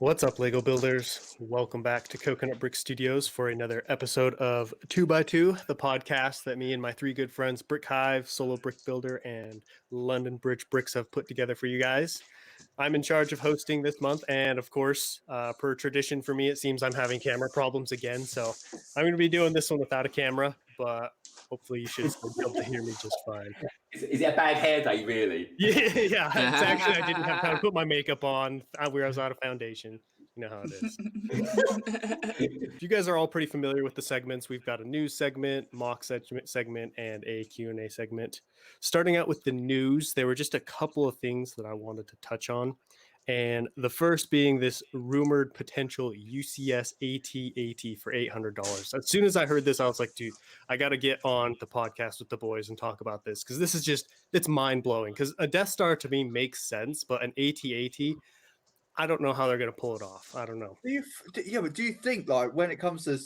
What's up, Lego Builders? Welcome back to Coconut Brick Studios for another episode of 2x2, the podcast that me and my three good friends, Brick Hive, Solo Brick Builder, and London Bridge Bricks have put together for you guys. I'm in charge of hosting this month, and of course, per tradition for me, it seems I'm having camera problems again, so I'm going to be doing this one without a camera, but hopefully you should still be able to hear me just fine. Is it a bad hair day, really? Yeah. It's actually, I didn't have time to put my makeup on. I was out of foundation. You know how it is. You guys are all pretty familiar with the segments. We've got a news segment, mock segment, and a Q&A segment. Starting out with the news, there were just a couple of things that I wanted to touch on. And the first being this rumored potential UCS AT-AT for $800. As soon as I heard this, I was like, dude, I got to get on the podcast with the boys and talk about this, because this is just, it's mind-blowing. Because a Death Star to me makes sense, but an AT-AT, I don't know how they're going to pull it off. I don't know. But do you think, like, when it comes to,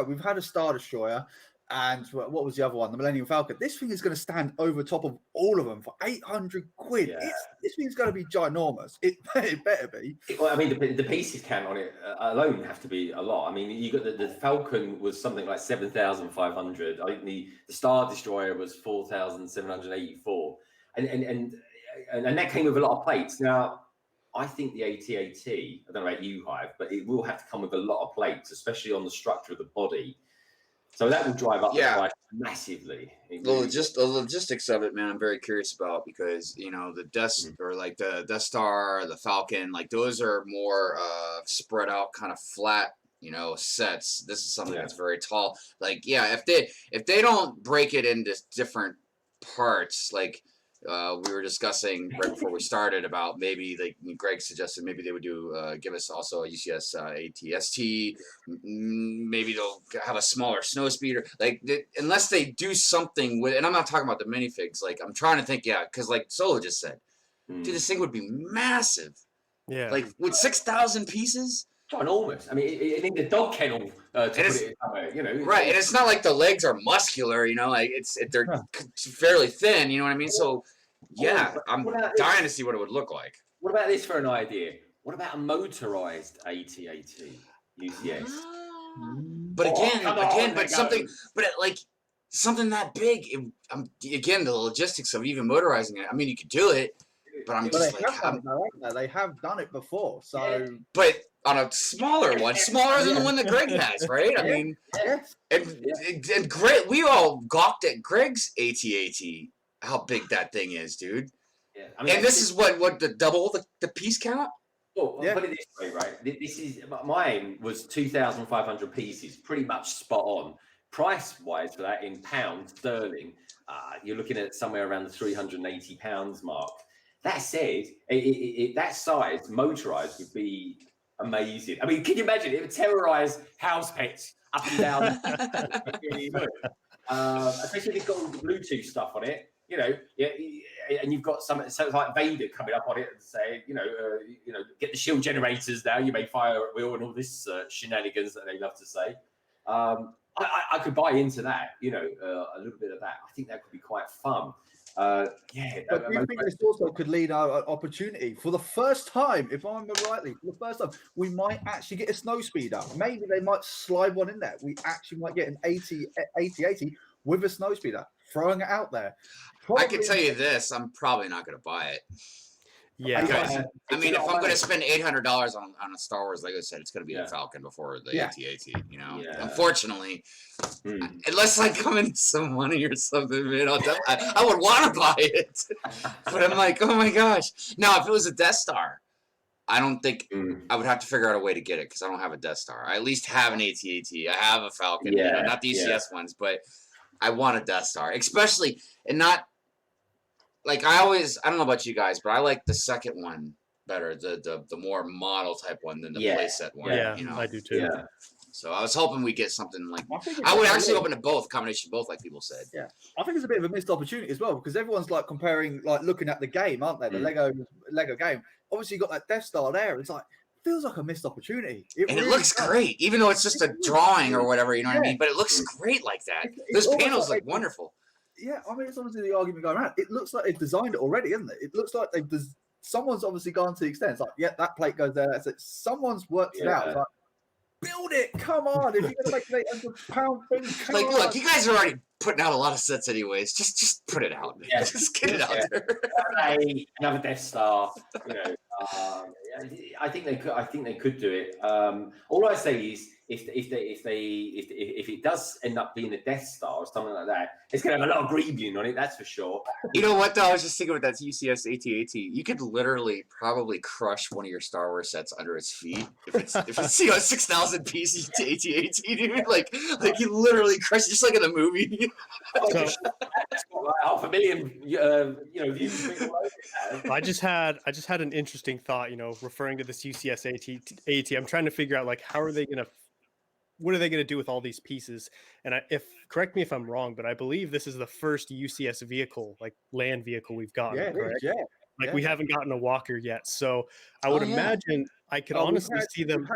we've had a Star Destroyer, and what was the other one? The Millennium Falcon. This thing is going to stand over top of all of them for 800 quid. Yeah. This thing's going to be ginormous. It better be. Well, I mean, the pieces count on it alone have to be a lot. I mean, you got the Falcon was something like 7,500. I think the Star Destroyer was 4,784, and that came with a lot of plates. Now, I think the AT-AT, I don't know about you, Hive, but it will have to come with a lot of plates, especially on the structure of the body. So that will drive up the price massively. The logistics of it, man, I'm very curious about, because the Death Star, the Falcon, like those are more spread out, kind of flat, sets. This is something that's very tall. Like, if they don't break it into different parts, like we were discussing right before we started about maybe, like Greg suggested, maybe they would do give us also a UCS AT-ST. Maybe they'll have a smaller snow speeder. Like, unless they do something with, and I'm not talking about the minifigs. Like, I'm trying to think, because like Solo just said, dude, this thing would be massive. Yeah. Like with 6,000 pieces. Ginormous. I mean, it needs a dog kennel to put it somewhere, Right, and it's not like the legs are muscular, like they're fairly thin, you know what I mean? So, I'm dying to see what it would look like. What about this for an idea? What about a motorized AT-AT UCS? Something that big. Again, the logistics of even motorizing it. I mean, you could do it, but they have done it before. So, but on a smaller one, smaller than the one that Greg has, right? I mean, and Greg, we all gawked at Greg's AT-AT. How big that thing is, dude. Yeah. I mean, and this is what the double the piece count. Well, put it this way, right? This is mine was 2,500 pieces, pretty much spot on. Price-wise for that in pounds sterling, you're looking at somewhere around the £380 mark. That said, that size motorized would be amazing. I mean, can you imagine? It would terrorize house pets up and down. Especially if it's got all the Bluetooth stuff on it. And you've got so like Vader coming up on it and say, get the shield generators now. You may fire at will and all this shenanigans that they love to say. I could buy into that. A little bit of that. I think that could be quite fun. But do you think this also could lead our opportunity for the first time? If I remember rightly, for the first time, we might actually get a snow speeder. Maybe they might slide one in there. We actually might get an AT-AT with a snow speeder. Throwing it out there. I can tell you this: I'm probably not going to buy it. Yeah, because I mean, if I'm going to spend $800 on a Star Wars Lego set, it's going to be the Falcon before the AT-AT. Unfortunately, unless I come in some money or something, man, I would want to buy it. But I'm like, oh my gosh! Now, if it was a Death Star, I don't think I would have to figure out a way to get it, because I don't have a Death Star. I at least have an AT-AT. I have a Falcon. Not the UCS ones, but I want a Death Star, especially, and not. Like, I don't know about you guys, but I like the second one better, the more model type one than the playset one. Yeah, I do too. Yeah. So I was hoping we get something like, I would actually open to both, combination of both, like people said. Yeah, I think it's a bit of a missed opportunity as well, because everyone's like comparing, like looking at the game, aren't they? The Lego game. Obviously, you got that Death Star there. It's like, feels like a missed opportunity. It looks great, even though it's just a drawing or whatever, you know what I mean? But it looks great like that. Those panels look wonderful. Yeah, I mean, it's obviously the argument going around. It looks like they've designed it already, isn't it? It looks like they've someone's obviously gone to the extent. It's like, yeah, that plate goes there. That's it. Someone's worked it out. It's like, build it. Come on. If you're going to make an £800 thing, come Like, on. look, you guys are already putting out a lot of sets anyways. Just put it out. Yeah. Just get it out there. Another Death Star. You know, I think they could. I think they could do it. All I say is, if it does end up being a Death Star or something like that, it's going to have a lot of Greebian on it. That's for sure. You know what, though? I was just thinking with that UCS AT-AT. You could literally probably crush one of your Star Wars sets under its feet. If it's 6,000 pieces AT-AT, dude. Like you literally crush it just like in the movie. So, That's got like 500,000, views. I just had an interesting thought, referring to this UCS AT. I'm trying to figure out, like, what are they going to do with all these pieces? And correct me if I'm wrong, but I believe this is the first UCS vehicle, like land vehicle, we've gotten. Yeah, correct? yeah. Like, Yeah. we haven't gotten a walker yet. So I would imagine I could honestly see them.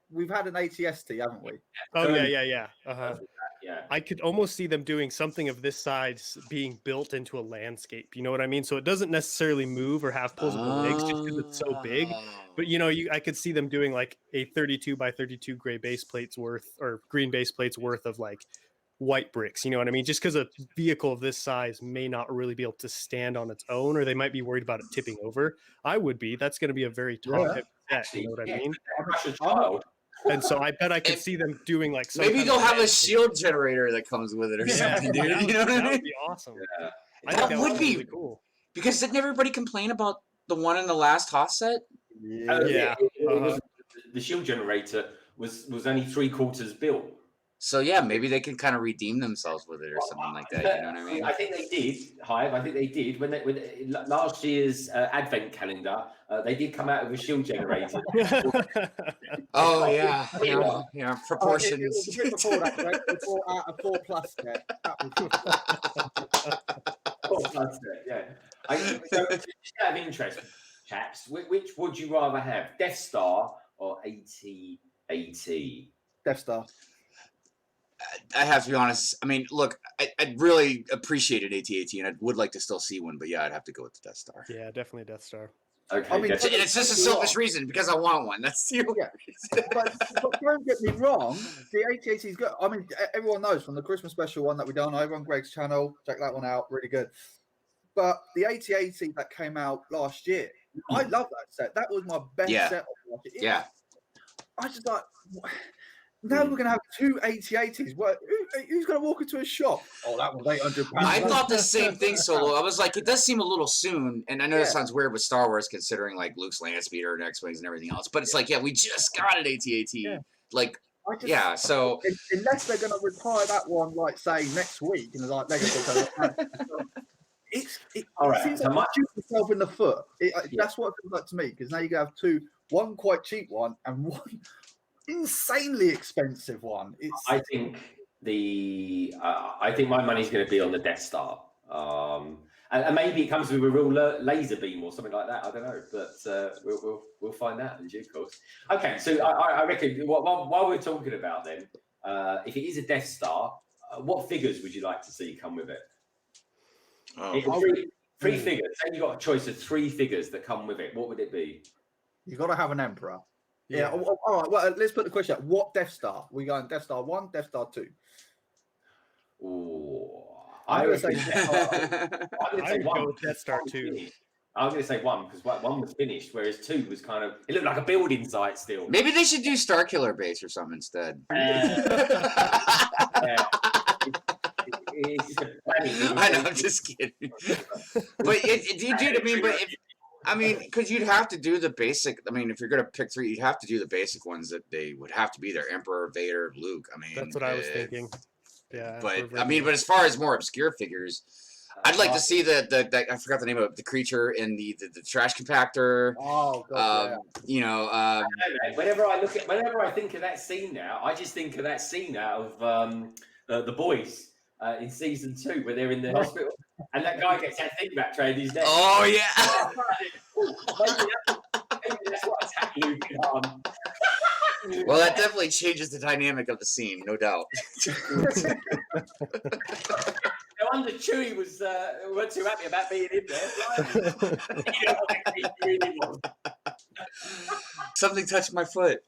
We've had an ATST, haven't we? Oh, yeah. Uh-huh. Yeah. I could almost see them doing something of this size being built into a landscape. You know what I mean? So it doesn't necessarily move or have pulsable legs just because it's so big. But I could see them doing like a 32 by 32 gray base plates worth, or green base plates worth of like white bricks. You know what I mean? Just because a vehicle of this size may not really be able to stand on its own, or they might be worried about it tipping over. I would be. That's going to be a very top heavy set. You know what I mean? Russian child. And so I bet I could see them doing like some Maybe kind they'll of have a shield generator that comes with it or something, dude. You know what I that mean? would be awesome. Yeah. I think That would be really cool. Because didn't everybody complain about the one in the last Hoth set? Yeah. The shield generator was only 3/4 built. So yeah, maybe they can kind of redeem themselves with it or something like that. You know what I mean? I think they did, Hive. I think they did when last year's advent calendar. They did come out with a shield generator. Oh yeah, proportions. It was a bit before that, Greg. Before out a 4+ set. So just out of interest, chaps, which would you rather have, Death Star or AT-AT? Death Star. I have to be honest. I mean, look, I really appreciated AT-AT, and I would like to still see one, but yeah, I'd have to go with the Death Star. Yeah, definitely Death Star. Okay, I mean, And it's just a selfish reason because I want one. That's the only reason. But don't get me wrong, the AT-AT's good. I mean, everyone knows from the Christmas special one that we done over on Greg's channel. Check that one out, really good. But the AT-AT that came out last year, I love that set. That was my best set. Yeah. I just like, now we're gonna have 2 AT-ATs. Who's gonna walk into a shop? Oh, that was £800. I thought the same thing, Solo. I was like, it does seem a little soon, and I know that sounds weird with Star Wars, considering like Luke's land speeder and X-wings and everything else. But it's like, we just got an AT-AT. Yeah. Like, Just, so unless they're gonna retire that one, like say next week, and like they're gonna it all right. seems So like you shoot yourself in the foot. That's what it feels like to me, because now you have one quite cheap one and one insanely expensive one. I think I think my money's going to be on the Death Star, and maybe it comes with a real laser beam or something like that. I don't know, but we'll find out in due course. Okay, so I reckon while we're talking about them, if it is a Death Star, what figures would you like to see come with it? Three figures. Say you got a choice of 3 figures that come with it. What would it be? You got to have an Emperor. Yeah. All right. Well, let's put the question out. What Death Star? We going Death Star 1, Death Star 2? Oh, I'm I going to would I would one. go with Death Star 2. I'm going to say 1 because 1 was finished, whereas 2 was kind of, it looked like a building site still. maybe they should do Starkiller Base or something instead. I know, I'm just kidding. But because you'd have to do the basic. I mean, if you're gonna pick 3, you'd have to do the basic ones that they would have to be there: Emperor, Vader, Luke. I mean, That's what I was thinking. Yeah. But but as far as more obscure figures, I'd like to see the I forgot the name of it, the creature in the trash compactor. Oh God, whenever I think of that scene now, I just think of that scene out of The Boys in season 2 where they're in the hospital and that guy gets that thing back around his neck. Oh yeah. Maybe that's what attack Luke on. Well, that definitely changes the dynamic of the scene, no doubt. Now, wonder Chewie weren't too happy about being in there. You know what he really was. Something touched my foot.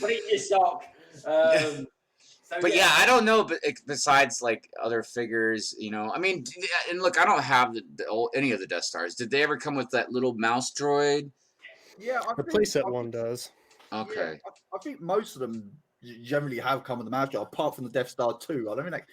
What is your sock? So, But yeah, I don't know. But besides like other figures, you know, I mean, and look, I don't have any of the Death Stars. Did they ever come with that little mouse droid? Yeah, The playset one does. Okay. Yeah, I think most of them generally have come with the mouse droid, apart from the Death Star 2. I don't mean, like,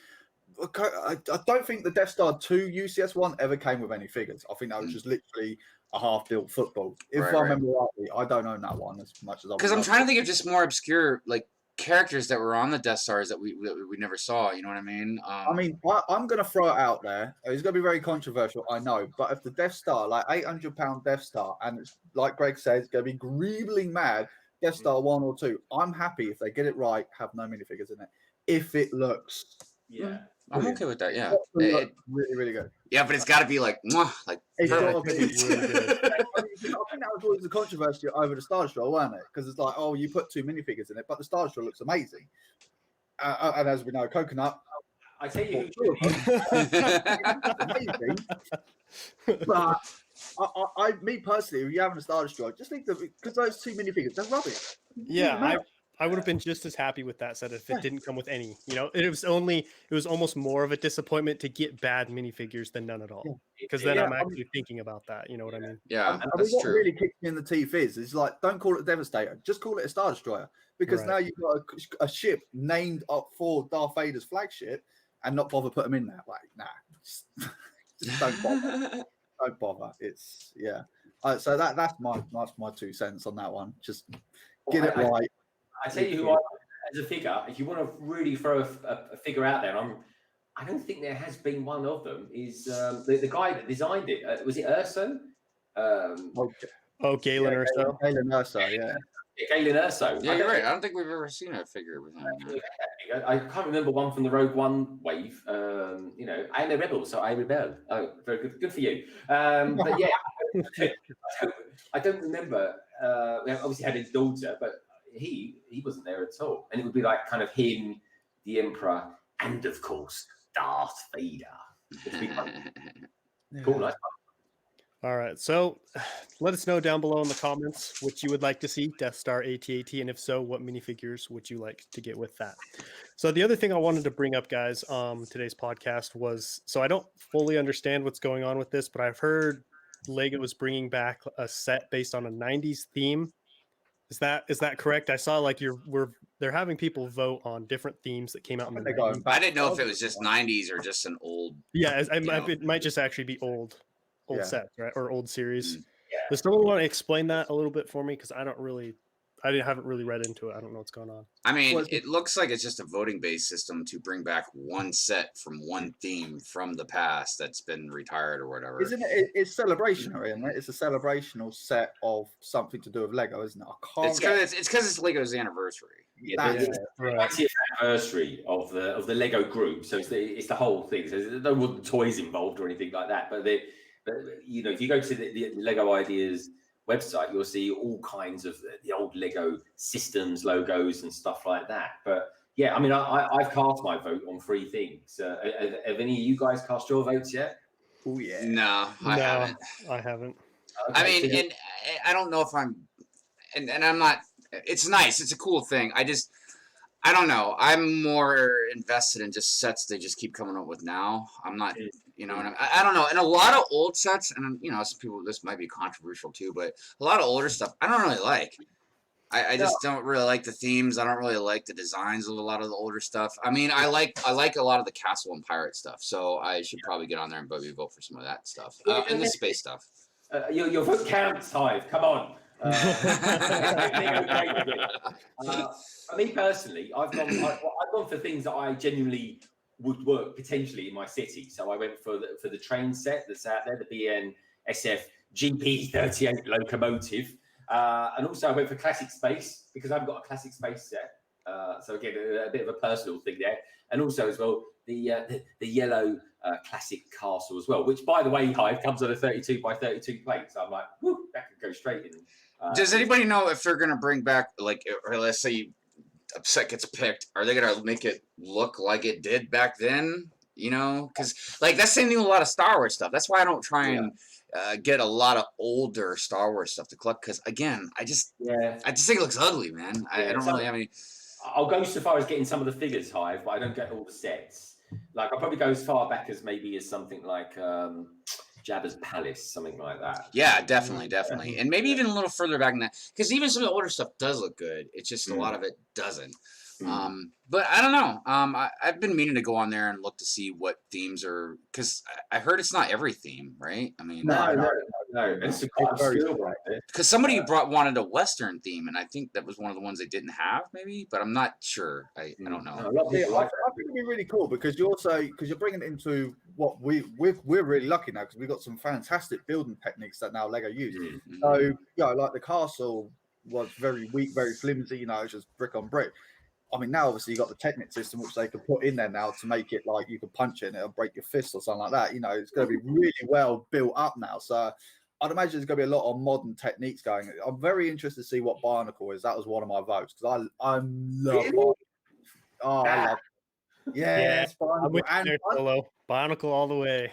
I don't think the Death Star 2 UCS one ever came with any figures. I think that was just literally a half-built football. If I remember rightly, I don't own that one as much as I. Because I'm trying to think of just more obscure like characters that were on the Death Stars that we never saw. You know what I mean? I'm going to throw it out there. It's going to be very controversial, I know. But if the Death Star, like £800 Death Star, and it's, like Greg says, it's going to be greebling mad, Death Star 1 or 2, I'm happy if they get it right, have no minifigures in it. If it looks... Yeah. I'm okay with that. Yeah. Really, really good. Yeah, but it's got to be like, mwah, like It's perfect. got to be really good. I think that was always the controversy over the Star Destroyer, wasn't it? Because it's like, oh, you put 2 minifigures in it, but the Star Destroyer looks amazing. And as we know, Coconut. I tell you who amazing. But me personally, if you're having a Star Destroyer, just think that because those 2 minifigures, they're rubbish. Yeah, I would have been just as happy with that set if it didn't come with any. You know, it was almost more of a disappointment to get bad minifigures than none at all. Because then I'm actually thinking about that. You know what I mean? Yeah, that's what really kicks me in the teeth is like, don't call it a Devastator, just call it a Star Destroyer. Because now you've got a ship named up for Darth Vader's flagship and not bother put them in that way. Nah, just don't bother. Don't bother. It's so that's my 2 cents on that one. Just get it right. I tell you who, as a figure, if you want to really throw a figure out there, I don't think there has been one of them. Is the guy that designed it? Was it Urso? Galen Urso. Galen Urso, yeah. Galen Urso. Yeah, you're right. I don't think we've ever seen a figure with him. I can't remember one from the Rogue One wave. You know, I am a rebel, so I rebel. Oh, very good. Good for you. But yeah, I don't remember. We obviously had his daughter, but he wasn't there at all. And it would be like kind of him, the Emperor, and of course Darth Vader. It'd be cool. Nice. All right, so let us know down below in the comments what you would like to see Death Star AT-AT, and if so, what minifigures would you like to get with that? So the other thing I wanted to bring up, guys, today's podcast was, so I don't fully understand what's going on with this, but I've heard Lego is bringing back a set based on a 90s theme. Is that correct? I saw like they're having people vote on different themes that came out in the 90s. I didn't know if it was just 90s or just an old. Yeah, it might just actually be old sets, right? Or old series. Yeah. Does someone want to explain that a little bit for me? Because I haven't really read into it. I don't know what's going on. I mean, it looks like it's just a voting-based system to bring back one set from one theme from the past that's been retired or whatever. Isn't it? It's celebrationary, isn't it? It's a celebrational set of something to do with Lego, isn't it? It's because it's Lego's anniversary. Yeah, it's the 20th anniversary of the Lego group, so it's the whole thing. So there's no wooden toys involved or anything like that. But you know, if you go to the Lego Ideas website, you'll see all kinds of the old Lego systems logos and stuff like that. But yeah, I mean, I've cast my vote on 3 things. Have any of you guys cast your votes yet? Oh yeah. No, I haven't. I haven't. Okay, I mean, and I don't know if I'm, and I'm not. It's nice. It's a cool thing. I don't know. I'm more invested in just sets they just keep coming up with now. I'm not, you know, and I don't know. And a lot of old sets, and you know, some people, this might be controversial too, but a lot of older stuff I don't really like. I just don't really like the themes. I don't really like the designs of a lot of the older stuff. I mean, I like a lot of the Castle and Pirate stuff. So I should probably get on there and maybe vote for some of that stuff and the space stuff. Your vote counts, Hive. Come on. For me personally, I've gone for things that I genuinely would work potentially in my city. So I went for the train set that's out there, the BNSF GP38 locomotive, and also I went for classic space because I've got a classic space set. So again, a bit of a personal thing there, and also as well the yellow classic castle as well, which by the way, Hive comes on a 32 by 32 plate. So I'm like, whoo, that could go straight in. Does anybody know if they're going to bring back, like, or let's say set gets picked, are they gonna make it look like it did back then? You know, because like that's the same thing with a lot of Star Wars stuff. That's why I don't try and get a lot of older Star Wars stuff to collect. Because again, I just think it looks ugly, man. I don't really have any. I'll go so far as getting some of the figures, Hive, but I don't get all the sets. Like I'll probably go as far back as maybe as something like Jabba's Palace, something like that. Yeah, definitely, and maybe even a little further back than that, because even some of the older stuff does look good. It's just a lot of it doesn't. But I don't know. I've been meaning to go on there and look to see what themes are, because I heard it's not every theme, right? I mean, No. It's quite obscure, right? Because somebody wanted a Western theme, and I think that was one of the ones they didn't have, maybe, but I'm not sure. I don't know. I think it'd be really cool because you're bringing it into what we're really lucky now, because we've got some fantastic building techniques that now Lego use. So like the castle was very weak, very flimsy. You know, it's just brick on brick. I mean, now obviously you got the Technic system, which they could put in there now to make it like you could punch it and it'll break your fist or something like that. You know, it's going to be really well built up now. So I'd imagine there's going to be a lot of modern techniques going. I'm very interested to see what Barnacle is. That was one of my votes because I love Barnacle. Oh, I love it. Yes, Barnacle. I'm with you there, Solo. Barnacle all the way.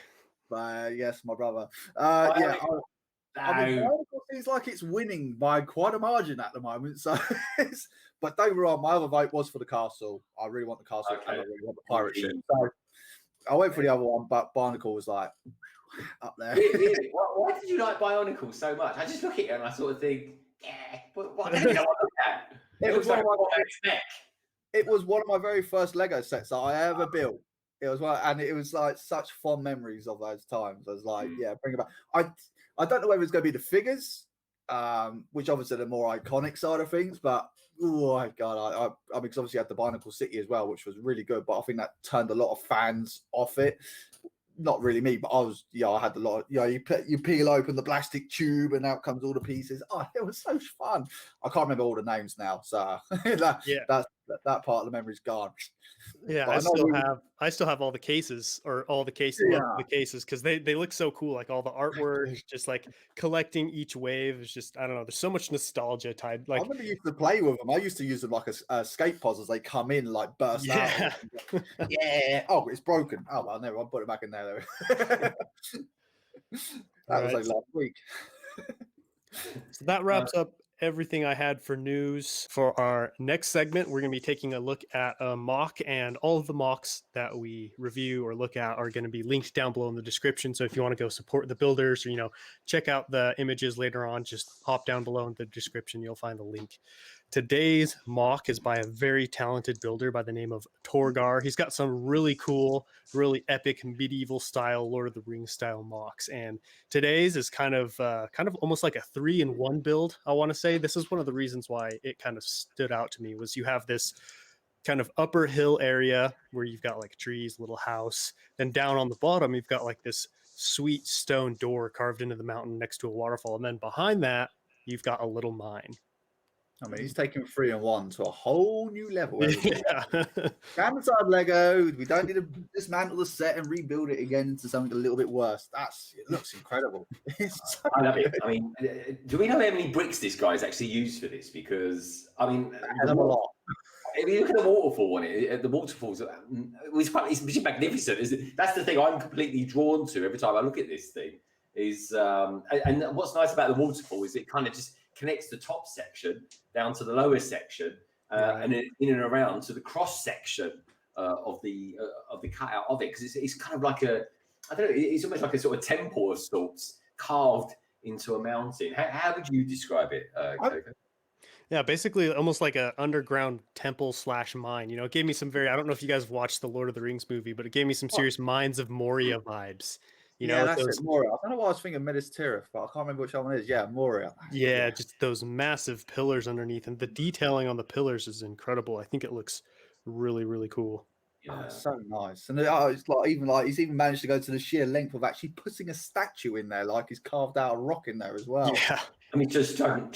Yes, my brother. I mean, Barnacle seems like it's winning by quite a margin at the moment. So, but don't get me wrong, my other vote was for the castle. I really want the castle, and I really want the pirate ship. So I went for the other one, but Barnacle was like up there. Really? Why did you like Bionicle so much? I just look at it and I sort of think, what do you know what I look at? It was like it was one of my very first Lego sets that I ever built. It was one, and it was like such fond memories of those times. I was like, bring it back. I don't know whether it's going to be the figures, which obviously are the more iconic side of things, but oh my god, I mean, because obviously you had the Bionicle City as well, which was really good, but I think that turned a lot of fans off it. Not really me, but I had a lot of, you peel open the plastic tube and out comes all the pieces. Oh, it was so fun. I can't remember all the names now, so that part of the memory's gone. Yeah, I still have all the cases, or all the cases, the cases, because they look so cool. Like all the artwork, just like collecting each wave is just, I don't know. There's so much nostalgia tied. Like I remember used to play with them. I used to use them like a skate pods as they come in, like burst out. Oh, it's broken. Oh well, never. I'll put it back in there though. That was like last week. So that wraps up everything I had for news. For our next segment, we're going to be taking a look at a mock, and all of the mocks that we review or look at are going to be linked down below in the description. So if you want to go support the builders, or check out the images later on, just hop down below in the description. You'll find the link. Today's mock is by a very talented builder by the name of Torgar. He's got some really cool, really epic medieval style, Lord of the Rings style mocks. And today's is kind of almost like a 3-in-1 build. I want to say this is one of the reasons why it kind of stood out to me, was you have this kind of upper hill area where you've got like trees, little house. Then down on the bottom, you've got like this sweet stone door carved into the mountain next to a waterfall. And then behind that, you've got a little mine. I mean, he's taking 3-in-1 to a whole new level. Yeah. Amazon Lego, we don't need to dismantle the set and rebuild it again into something a little bit worse. It looks incredible. I love it. I mean, do we know how many bricks this guy's actually used for this? Because I mean, a lot. If you look at the waterfall one, the waterfalls, it's magnificent. That's the thing I'm completely drawn to every time I look at this thing. And what's nice about the waterfall is it kind of just connects the top section down to the lower section, and then in and around to the cross section of the cutout of it, because it's kind of like it's almost like a sort of temple of sorts carved into a mountain. How would you describe it, Coco? Yeah, basically almost like an underground temple / mine. It gave me some I don't know if you guys watched the Lord of the Rings movie, but it gave me some serious Mines of Moria vibes. That's it, Moria. I don't know why I was thinking Minas Tirith, but I can't remember which one it is. Yeah, Moria. Yeah, just those massive pillars underneath, and the detailing on the pillars is incredible. I think it looks really, really cool. Yeah. Oh, so nice. And it's like he's even managed to go to the sheer length of actually putting a statue in there, like he's carved out a rock in there as well. Yeah. I mean, just John.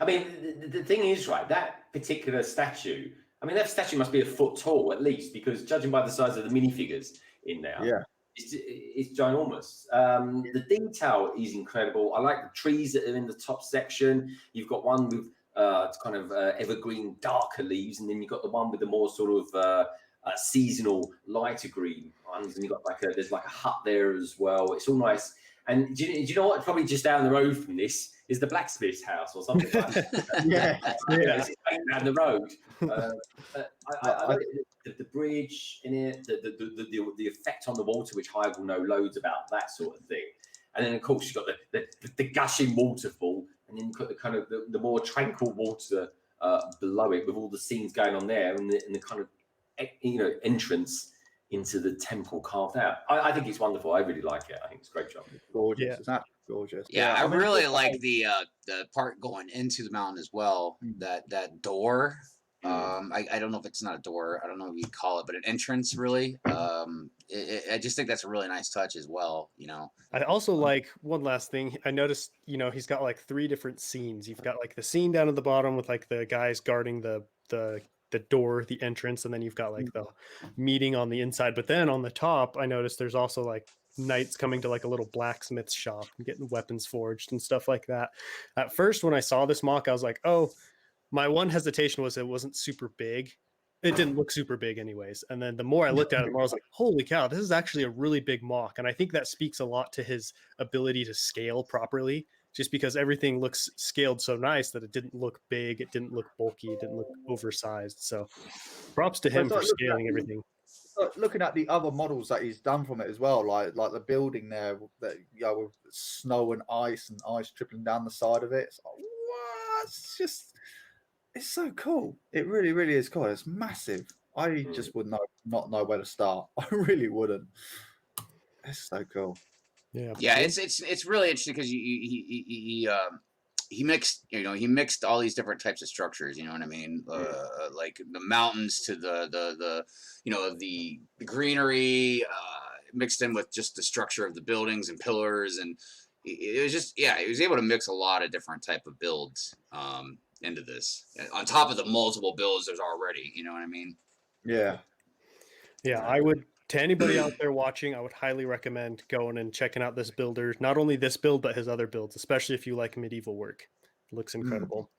I mean, the thing is, right, that particular statue, I mean, that statue must be 1 foot tall at least, because judging by the size of the minifigures in there, it's ginormous. The detail is incredible. I like the trees that are in the top section. You've got one with it's kind of evergreen, darker leaves, and then you've got the one with the more sort of seasonal, lighter green ones, and you've got there's like a hut there as well. It's all nice. And do you know what? Probably just down the road from this is the blacksmith's house or something like that. Yeah. It's down the road. I like the bridge in it, the effect on the water, which I will know loads about, that sort of thing. And then, of course, you've got the gushing waterfall, and then you've got the kind of the more tranquil water below it, with all the scenes going on there, and the kind of entrance into the temple carved out. I think it's wonderful. I really like it. I think it's a great job. Gorgeous. Yeah. It's absolutely gorgeous. Yeah, I mean, really like the part going into the mountain as well. That door. I don't know if it's not a door. I don't know what you call it, but an entrance really. I just think that's a really nice touch as well. I also like one last thing. I noticed, he's got like 3 different scenes. You've got like the scene down at the bottom with like the guys guarding the door, the entrance, and then you've got like the meeting on the inside. But then on the top, I noticed there's also like knights coming to like a little blacksmith shop and getting weapons forged and stuff like that. At first, when I saw this MOC, I was like, oh, my one hesitation was it wasn't super big. It didn't look super big anyways. And then the more I looked at it, the more I was like, holy cow, this is actually a really big MOC. And I think that speaks a lot to his ability to scale properly, just because everything looks scaled so nice that it didn't look big, it didn't look bulky, it didn't look oversized. So props to him for scaling everything. Looking at the other models that he's done from it as well, like the building there that with snow and ice trickling down the side of it. It's like, what? It's so cool. It really, really is cool. It's massive. I just would not know where to start. I really wouldn't. It's so cool. Yeah, it's really interesting because he mixed all these different types of structures. You know what I mean? Like the mountains to the greenery mixed in with just the structure of the buildings and pillars, and it was just he was able to mix a lot of different type of builds into this on top of the multiple builds there's already. You know what I mean? Yeah. I would. To anybody out there watching, I would highly recommend going and checking out this builder. Not only this build, but his other builds, especially if you like medieval work. It looks incredible.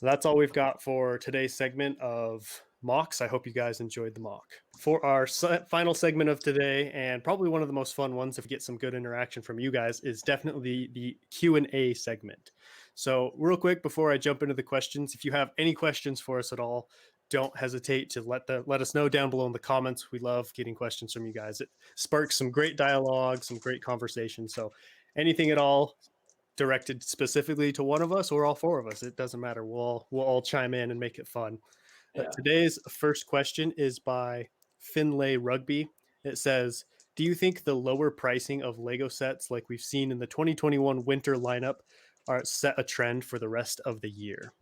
That's all we've got for today's segment of MOCs. I hope you guys enjoyed the MOC. For our final segment of today, and probably one of the most fun ones if we get some good interaction from you guys, is definitely the Q&A segment. So real quick, before I jump into the questions, if you have any questions for us at all, don't hesitate to let us know down below in the comments. We love getting questions from you guys. It sparks some great dialogue, some great conversation. So anything at all directed specifically to one of us or all 4 of us, it doesn't matter. We'll all chime in and make it fun. Today's first question is by Finlay Rugby. It says, do you think the lower pricing of Lego sets like we've seen in the 2021 winter lineup are set a trend for the rest of the year?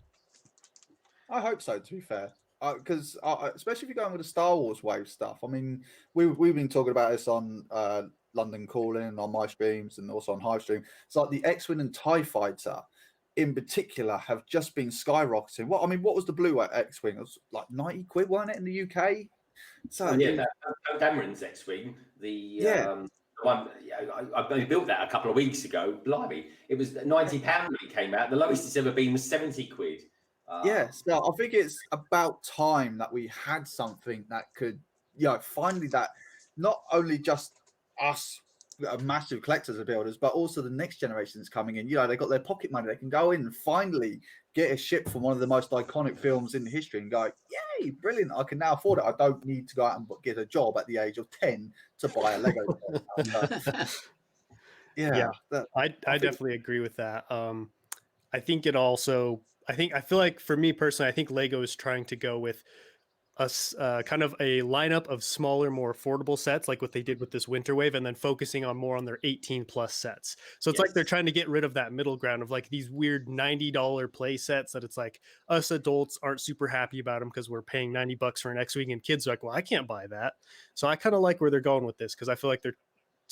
I hope so, to be fair. Because especially if you're going with the Star Wars wave stuff. I mean, we've been talking about this on London Calling, on my streams, and also on Hive Stream. It's like the X-Wing and TIE Fighter, in particular, have just been skyrocketing. What was the blue X-Wing? It was like 90 quid, wasn't it, in the UK? So Dameron's X-Wing, the one I built that a couple of weeks ago. Blimey, it was £90 when it came out. The lowest it's ever been was 70 quid. So I think it's about time that we had something that could, finally, that not only just us massive collectors and builders, but also the next generation is coming in. They got their pocket money. They can go in and finally get a ship from one of the most iconic films in history and go, yay, brilliant. I can now afford it. I don't need to go out and get a job at the age of 10 to buy a Lego. I definitely agree with that. I think it also, I feel like for me personally, I think Lego is trying to go with a kind of a lineup of smaller, more affordable sets, like what they did with this winter wave, and then focusing on more on their 18 plus sets. So it's like they're trying to get rid of that middle ground of like these weird $90 play sets that it's like us adults aren't super happy about them because we're paying $90 for an X-Wing, and kids are like, well, I can't buy that. So I kind of like where they're going with this, because I feel like they're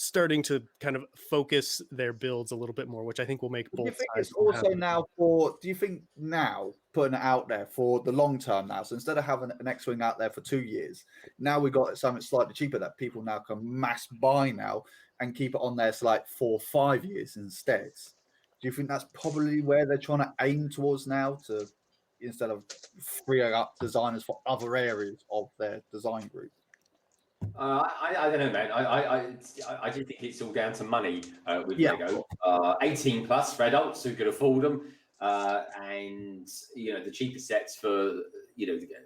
starting to kind of focus their builds a little bit more, which I think will make both sides. It's also now do you think now putting it out there for the long term now? So instead of having an X-Wing out there for 2 years, now we've got something slightly cheaper that people now can mass buy now and keep it on there for like 4 or 5 years instead. Do you think that's probably where they're trying to aim towards now, to instead of freeing up designers for other areas of their design group? I don't know, man. I do think it's all down to money with Yeah. Lego. 18 plus for adults who can afford them, and the cheaper sets for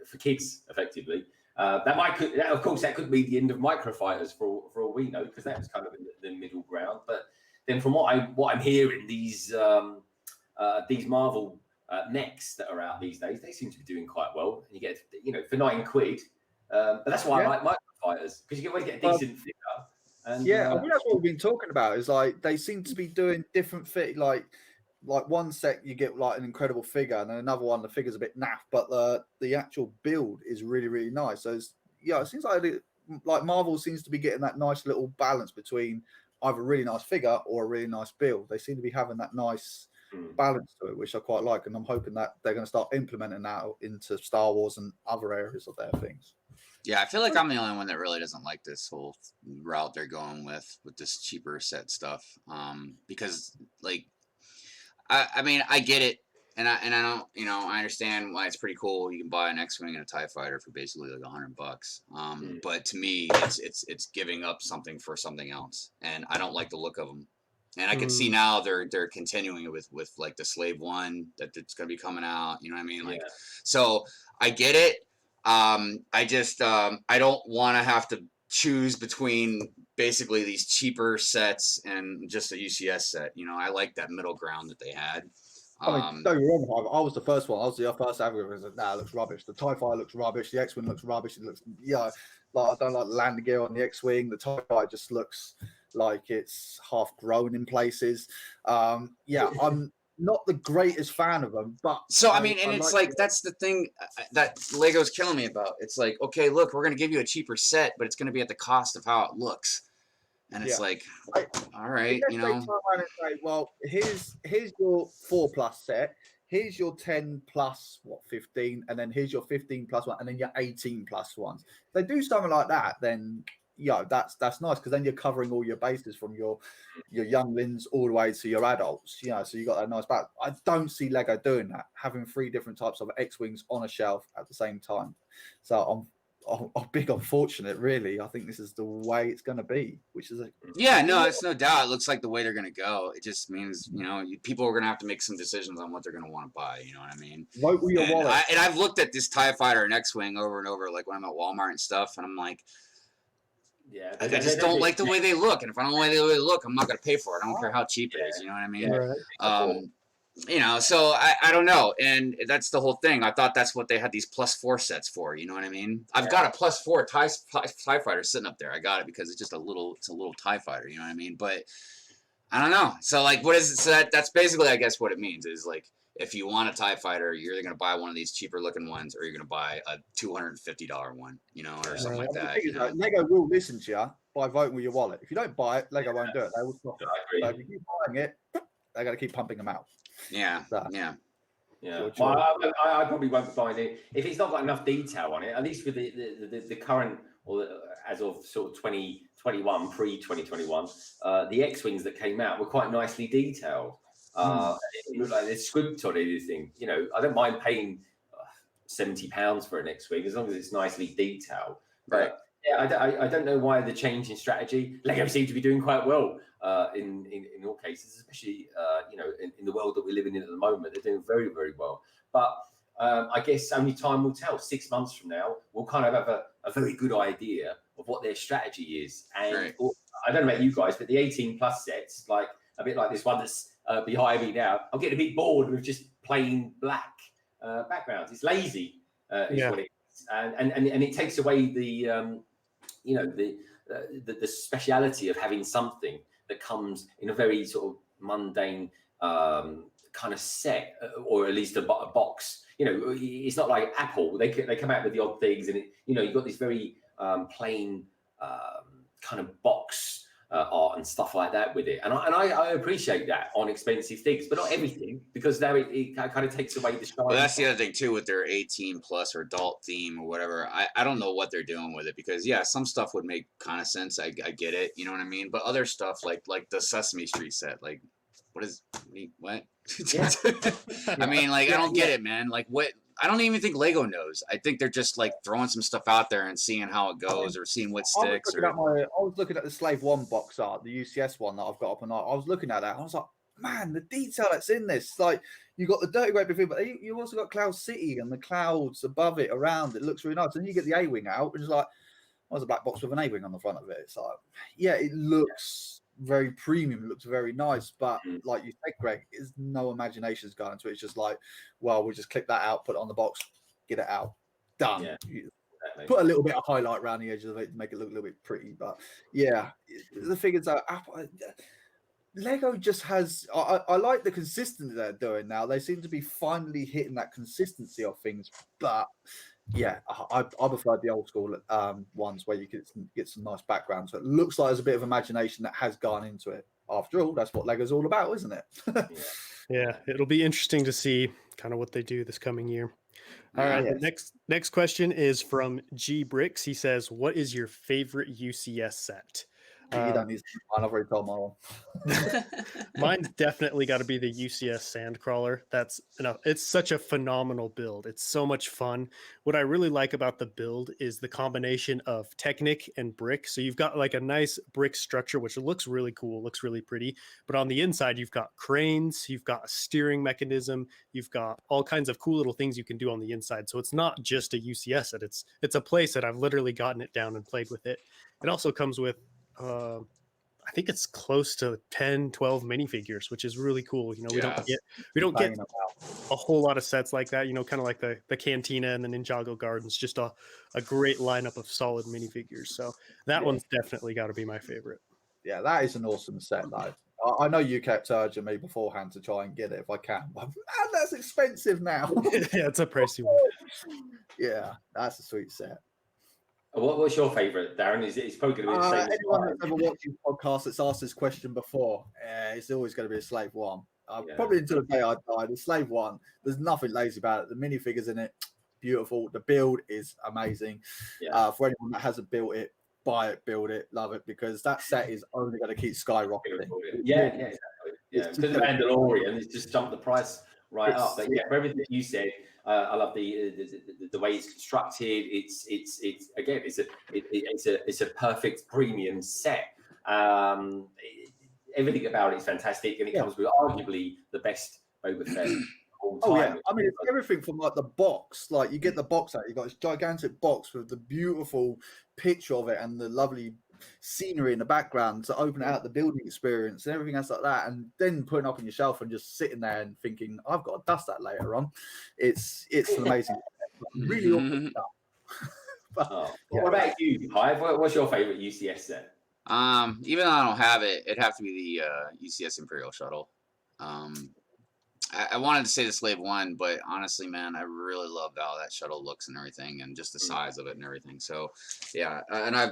for kids, effectively. Of course, that could be the end of microfighters for all we know, because that was kind of the middle ground. But then, from what I'm hearing, these Marvel mechs that are out these days, they seem to be doing quite well. And you get for £9. But that's why I like microfighters, because you can always get a decent figure. And, I think that's what we've been talking about. Is like they seem to be doing different fit. Like one set you get like an incredible figure, and then another one the figure's a bit naff, but the actual build is really, really nice. So it seems like Marvel seems to be getting that nice little balance between either a really nice figure or a really nice build. They seem to be having that nice balance to it, which I quite like, and I'm hoping that they're going to start implementing that into Star Wars and other areas of their things. Yeah, I feel like I'm the only one that really doesn't like this whole route they're going with this cheaper set stuff. Because like, I mean, I get it, and I don't, I understand why it's pretty cool. You can buy an X-wing and a TIE fighter for basically like $100. But to me, it's giving up something for something else, and I don't like the look of them. And I can see now they're continuing with like the Slave One that's going to be coming out. You know what I mean? Like, so I get it. I just I don't want to have to choose between basically these cheaper sets and just a UCS set. I like that middle ground that they had. I mean, don't get me wrong, I was the first one. I was the first advocate. I said, "Nah, it looks rubbish. The TIE fighter looks rubbish. The X-wing looks rubbish. It looks like I don't like the landing gear on the X-wing. The TIE fighter just looks like it's half grown in places." I'm not the greatest fan of them, but so I mean, and it's like that's the thing that Lego's killing me about. It's like, okay, look, we're going to give you a cheaper set, but it's going to be at the cost of how it looks. And it's like, all right, They turn around and say, well, here's your 4+ set, here's your 10+, 15, and then here's your 15+1, and then your 18+ ones. If they do something like that, then that's nice, because then you're covering all your bases from your younglings all the way to your adults. So you got that nice back. I don't see Lego doing that, having 3 different types of X-wings on a shelf at the same time. So I'm big unfortunate, really. I think this is the way it's going to be, which is it's no doubt. It looks like the way they're going to go. It just means people are going to have to make some decisions on what they're going to want to buy. You know what I mean? Vote with your wallet. I've looked at this TIE fighter and X-wing over and over, like when I'm at Walmart and stuff, and I'm like, I just don't like the way they look. And if I don't like the way they look, I'm not going to pay for it. I don't care how cheap it is. You know what I mean? So I don't know. And that's the whole thing. I thought that's what they had these +4 sets for. You know what I mean? I've got a +4 TIE fighter sitting up there. I got it because it's just a little TIE fighter. You know what I mean? But I don't know. So like, what is it? So that's basically, I guess, what it means is like, if you want a TIE fighter, you're either going to buy one of these cheaper looking ones, or you're going to buy a $250 one, or something like that. Lego will listen to you by voting with your wallet. If you don't buy it, Lego won't do it. They will stop it. So if you keep buying it, they're going to keep pumping them out. Yeah. Well, I probably won't be buying it if it's not got enough detail on it. At least with the current, or as of sort of 2021, pre-2021, the X-wings that came out were quite nicely detailed. It looked like there's script on anything. I don't mind paying £70 for an X-wing as long as it's nicely detailed. But I don't know why the change in strategy. Lego seem to be doing quite well in all cases, especially in the world that we're living in at the moment. They're doing very, very well. But I guess only time will tell. 6 months from now, we'll kind of have a very good idea of what their strategy is. And I don't know about you guys, but the 18+ sets, like a bit like this one that's behind me now, I'm getting a bit bored with just plain black backgrounds. It's lazy, is what it is, and it takes away the speciality of having something that comes in a very sort of mundane kind of set, or at least a box. It's not like Apple. They come out with the odd things, and you've got this very plain kind of box art and stuff like that with it, and I appreciate that on expensive things, but not everything, because now it kind of takes away the shine. Well, that's the other thing too with their 18+ or adult theme or whatever. I don't know what they're doing with it, because some stuff would make kind of sense. I get it, you know what I mean? But other stuff like the Sesame Street set, like what? I mean, like I don't get it, man. Like what? I don't even think Lego knows. I think they're just like throwing some stuff out there and seeing how it goes, or seeing what sticks. I was looking at the Slave 1 box art, the UCS one that I've got up, and I was looking at that. I was like, man, the detail that's in this. Like, you got the Dirty Grey thing, but you also got Cloud City and the clouds above it, around it. Looks really nice. And you get the A-wing out, and it's like, there's a black box with an A-wing on the front of it. It's like, yeah, it looks very premium, it looks very nice, but like you said, Greg, there's no imagination's going into it. It's just like, well, we'll just click that out, put it on the box, get it out, done. Yeah, exactly. Put a little bit of highlight around the edges of it to make it look a little bit pretty. But yeah, the thing is that Lego just has, I like the consistency they're doing now. They seem to be finally hitting that consistency of things, but yeah, I prefer the old school ones where you can get some nice background. So it looks like there's a bit of imagination that has gone into it. After all, that's what Lego's all about, isn't it? Yeah, it'll be interesting to see kind of what they do this coming year. All right, the next question is from G Bricks. He says, "What is your favorite UCS set?" You don't need to. I've already told my one. Mine's definitely got to be the UCS Sandcrawler. That's enough. It's such a phenomenal build. It's so much fun. What I really like about the build is the combination of Technic and brick. So you've got like a nice brick structure, which looks really cool, looks really pretty. But on the inside, you've got cranes, you've got a steering mechanism, you've got all kinds of cool little things you can do on the inside. So it's not just a UCS set. It's a place that I've literally gotten it down and played with it. It also comes with I think it's close to 10, 12 minifigures, which is really cool. You know, we don't get a whole lot of sets like that, you know, kind of like the Cantina and the Ninjago Gardens, just a great lineup of solid minifigures. So that one's definitely got to be my favorite. Yeah, that is an awesome set. Like, I know you kept urging me beforehand to try and get it if I can, but man, that's expensive now. Yeah, it's a pricey one. Yeah, that's a sweet set. What's your favourite, Darren? It's probably going to be the same. Anyone that's ever watched this podcast that's asked this question before, it's always going to be a Slave 1. Probably until the day I die. The Slave 1, there's nothing lazy about it. The minifigures in it, beautiful. The build is amazing. For anyone that hasn't built it, buy it, build it, love it, because that set is only going to keep skyrocketing. Yeah, exactly. Yeah, because of Mandalorian, it's just jumped the price right up. But yeah, for everything you said, I love the way it's constructed. It's again, it's a perfect premium set. Everything about it is fantastic, and it comes with arguably the best Boba Fett of all time. Oh yeah, I mean, it's everything from like the box. Like you get the box out, you got this gigantic box with the beautiful picture of it and the lovely scenery in the background to open out the building experience and everything else like that, and then putting up on your shelf and just sitting there and thinking, I've got to dust that later on. It's an amazing, really awesome stuff. What about you, Hive? What's your favorite UCS set? Even though I don't have it, it'd have to be the UCS Imperial Shuttle. I wanted to say the Slave 1, but honestly, man, I really loved how that shuttle looks and everything, and just the size of it and everything. So, yeah, and I've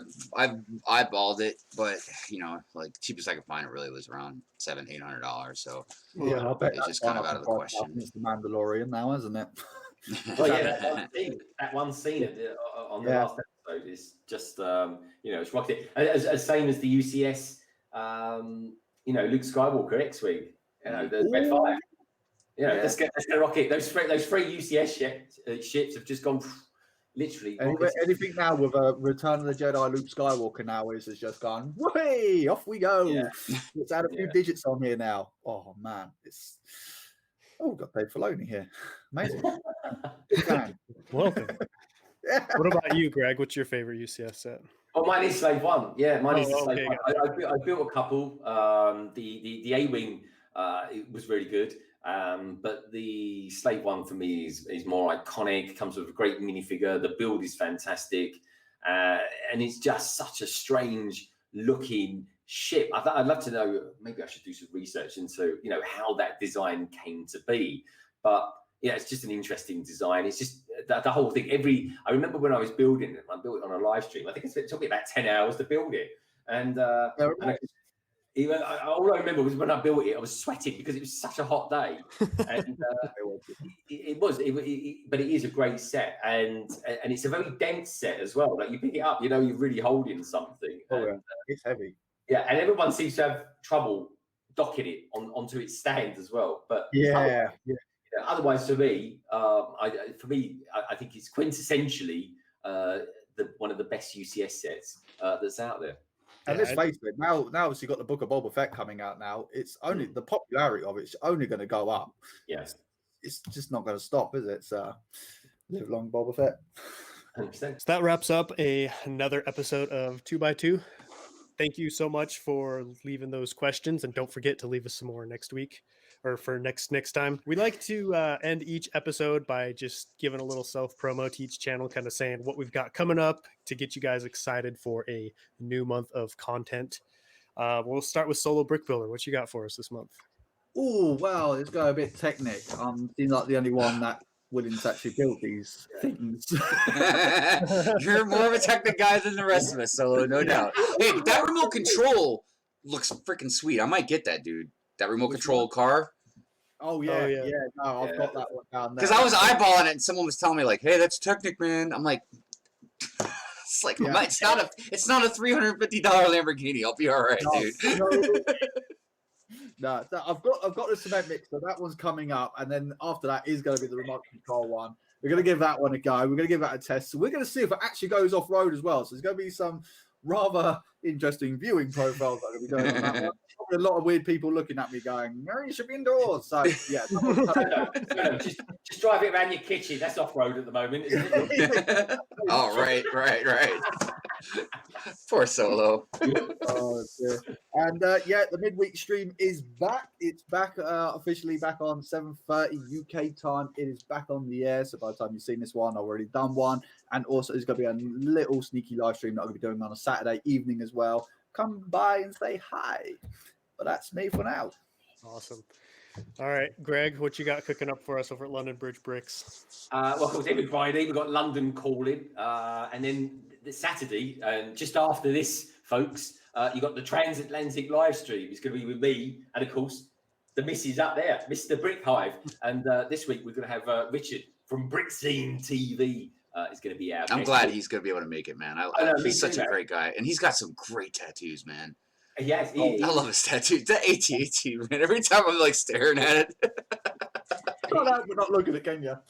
eyeballed it, but you know, like cheapest I could find it really was around $700-800. So yeah, I bet it's just kind of out of the question. It's the Mandalorian now, isn't it? Well, yeah, that one scene on the last episode is just you know, it's rocket. As same as the UCS, you know, Luke Skywalker X-Wing, you know, the Red 5. Yeah, let's get rocket. Those three UCS ships have just gone literally. Anything now with a Return of the Jedi Luke Skywalker now is just gone, way off we go. Yeah. Let's add a few digits on here now. Oh man, we've got Dave Filoni here. Amazing. Welcome. What about you, Greg? What's your favorite UCS set? Oh, mine is Slave 1. Yeah, mine is Slave 1. I built a couple. The A-Wing it was really good. But the Slave 1 for me is more iconic. Comes with a great minifigure. The build is fantastic, and it's just such a strange looking ship. I'd love to know. Maybe I should do some research into how that design came to be. But yeah, it's just an interesting design. It's just the whole thing. I remember when I was building it. I built it on a live stream. I think it took me about 10 hours to build it, and all I remember was when I built it, I was sweating because it was such a hot day. And but it is a great set, and it's a very dense set as well. Like you pick it up, you're really holding something. It's heavy. Yeah, and everyone seems to have trouble docking it onto its stand as well. But otherwise, for me, I think it's quintessentially one of the best UCS sets that's out there. And Yeah, let's face it, now obviously got the Book of Boba Fett coming out now. It's only the popularity of it's only going to go up. Yes, It's just not going to stop, is it? It's live long Boba Fett. 100%. So that wraps up another episode of 2x2. Thank you so much for leaving those questions, and don't forget to leave us some more next week or for next time. We like to end each episode by just giving a little self promo to each channel, kind of saying what we've got coming up to get you guys excited for a new month of content. We'll start with Solo Brick Builder. What you got for us this month? Oh, well, it's going a bit technic. Seems like the only one that willing to actually build these things. You're more of a technic guy than the rest of us, Solo, no doubt. Hey, but that remote control looks freaking sweet. I might get that, dude. That remote control car. Oh yeah, yeah. No, I've got that one down there. Because I was eyeballing it, and someone was telling me like, "Hey, that's Technic, man." I'm like, it's like Yeah. it's not a $350 Lamborghini. I'll be all right, dude. No, I've got the cement mixer. That one's coming up, and then after that is going to be the remote control one. We're going to give that one a go. We're going to give that a test. So we're going to see if it actually goes off road as well. So there's going to be some rather interesting viewing profiles that are going to be going on that one. Probably a lot of weird people looking at me going, "No, you should be indoors." So yeah, Just drive it around your kitchen. That's off road at the moment, isn't it? Oh, right. Poor Solo. Oh, dear. And the midweek stream is back. It's back officially back on 7:30 UK time. It is back on the air. So by the time you've seen this one, I've already done one. And also, there's going to be a little sneaky live stream that I'm going to be doing on a Saturday evening as well. Come by and say hi. But that's me for now. Awesome. All right, Greg, what you got cooking up for us over at London Bridge Bricks? Well, of course, every Friday we've got London calling, and then the Saturday, and just after this, folks, you got the transatlantic live stream. It's going to be with me, and of course, the missus up there, Mr. Brick Hive. And this week we're going to have Richard from Brick Scene TV. Is going to be out. I'm glad he's going to be able to make it, man. He's such a great guy, and he's got some great tattoos, man. Yes, I love his tattoos. That AT-AT, man. Every time I'm like staring at it. We're not looking at Kenya.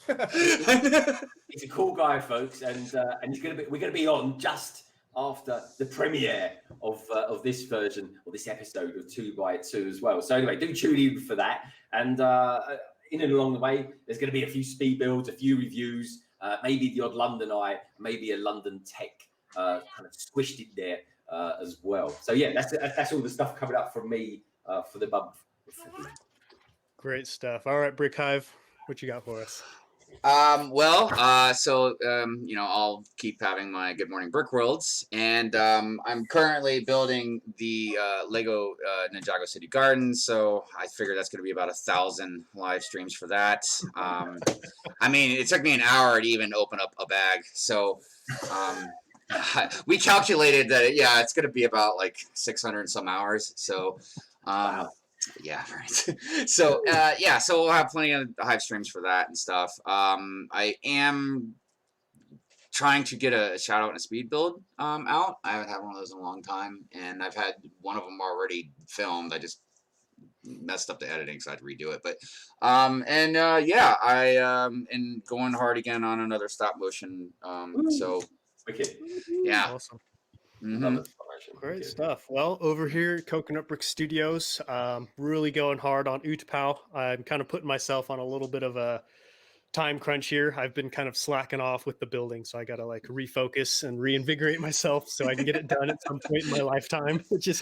He's a cool guy, folks, and we're going to be on just after the premiere of this version or this episode of 2x2 as well. So anyway, do tune in for that, and in and along the way, there's going to be a few speed builds, a few reviews, maybe the odd London Eye, maybe a London Tech kind of squished in there as well. So yeah, that's all the stuff coming up from me for the month. Great stuff. All right, Brick Hive, what you got for us? I'll keep having my Good Morning Brick Worlds, and I'm currently building the Lego Ninjago City Gardens, so I figure that's going to be about 1,000 live streams for that. I mean, it took me an hour to even open up a bag, so we calculated that, it's going to be about like 600 and some hours, so Wow. yeah, right. So so we'll have plenty of Hive streams for that and stuff. I am trying to get a shout out and a speed build out. I haven't had one of those in a long time, and I've had one of them already filmed. I just messed up the editing, so I had to redo it. But I am going hard again on another stop motion. So Wicked. yeah. Awesome. Mhm. Great stuff. Well, over here at Coconut Brick Studios, really going hard on Utapau. I'm kind of putting myself on a little bit of a time crunch here. I've been kind of slacking off with the building, so I got to like refocus and reinvigorate myself so I can get it done at some point in my lifetime. It's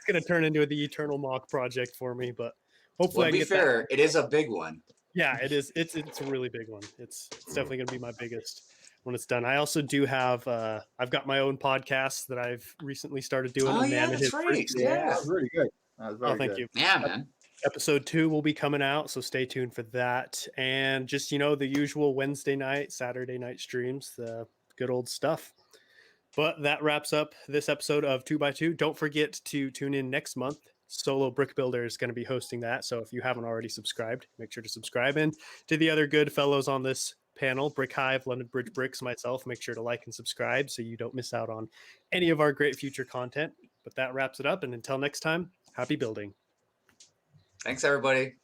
going to turn into the eternal mock project for me, but hopefully Well, I to can be get fair, that. it is a big one. Yeah, it is. It's a really big one. It's definitely going to be my biggest when it's done. I also do have I've got my own podcast that I've recently started doing. Oh, A yeah, Man and that's His right. Bricks. Yeah, Yeah. that was really good. That was very Oh, thank good. you. Yeah, man. Episode 2 will be coming out, so stay tuned for that. And just the usual Wednesday night, Saturday night streams, the good old stuff. But that wraps up this episode of 2x2. Don't forget to tune in next month. Solo Brick Builder is going to be hosting that, so if you haven't already subscribed, make sure to subscribe. And to the other good fellows on this panel, Brick Hive, London Bridge Bricks, myself, make sure to like and subscribe so you don't miss out on any of our great future content. But that wraps it up, and until next time, happy building. Thanks, everybody.